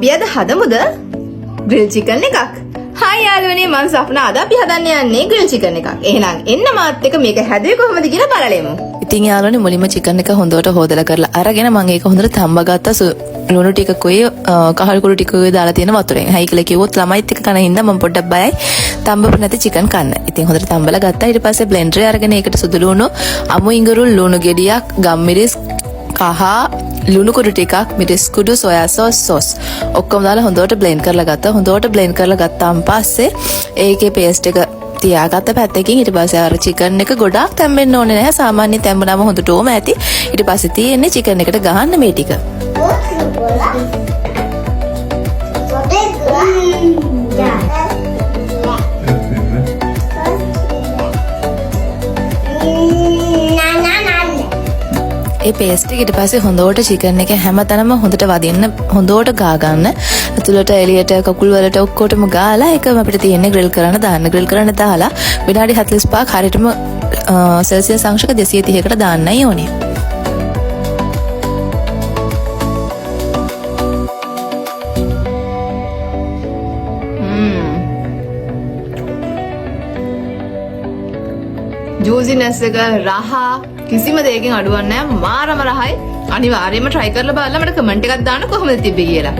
අපි අද හදමුද grill chicken එකක්. හායි යාළුවනේ මම සප්නා අද අපි හදන්න යන්නේ ග්‍රිල් චිකන් එකක්. එහෙනම් එන්න මාත් එක්ක මේක හැදුවේ කොහොමද කියලා බලලෙමු. ඉතින් යාළුවනේ මුලින්ම චිකන් එක හොඳට හොදලා කරලා අරගෙන මම ඒක හොඳට තම්බගත්තා ලුණු ටිකකුයි කහල් කුඩු ටිකකුයි දාලා තියෙන වතුරෙන්. හයි කියලා කිව්වොත් ළමයිත් එක්ක කන හින්දා මම පොඩ්ඩක් බයයි තම්බපු නැති චිකන් කන්න. ඉතින් හොඳට තම්බලා ගත්තා. ඊට පස්සේ බ්ලෙන්ඩරේ අරගෙන ඒකට සුදු ලුණු, අමු ඉඟුරු, ලුණු ගෙඩියක්, ගම්මිරිස්, කහ ලුණු කුඩු ටිකක්, මිරිස් කුඩු, සොයා සෝස් ඔක්කොම දාලා හොඳට බ්ලෙන්ඩ් කරලා ගත්තා. හොඳට බ්ලෙන්ඩ් කරලා ගත්තාන් පස්සේ ඒකේ පේස්ට් එක තියාගත්ත පැත්තකින් ඊට පස්සේ අර චිකන් එක ගොඩාක් තැම්බෙන්න ඕනේ නැහැ. සාමාන්‍ය තැම්බුනම හොඳටම ඇති. ඊට පස්සේ තියෙන්නේ චිකන් එකට ගහන්න මේ ටික. ඒ පේස්ට් එක ඊට පස්සේ හොඳට චිකන් එක හැමතැනම හොඳට වදින්න හොඳට ගා ගන්න. ඇතුළට එළියට කකුල් වලට ඔක්කොටම ගාලා ඒක අපිට තියෙන්නේ ග්‍රිල් කරන්න දාන්න. ග්‍රිල් කරන්න දාලා විනාඩි 45ක් හරියටම සෙල්සියස් අංශක 230කට දාන්නයි ඕනේ. ජූසිනස් එක රහ කිසිම දෙයකින් අඩුවක් නැහැ. මාරම රහයි. අනිවාර්යයෙන්ම try කරලා බලලා මට කමෙන්ට් එකක් දාන්න කොහොමද තිබ්බේ කියලා.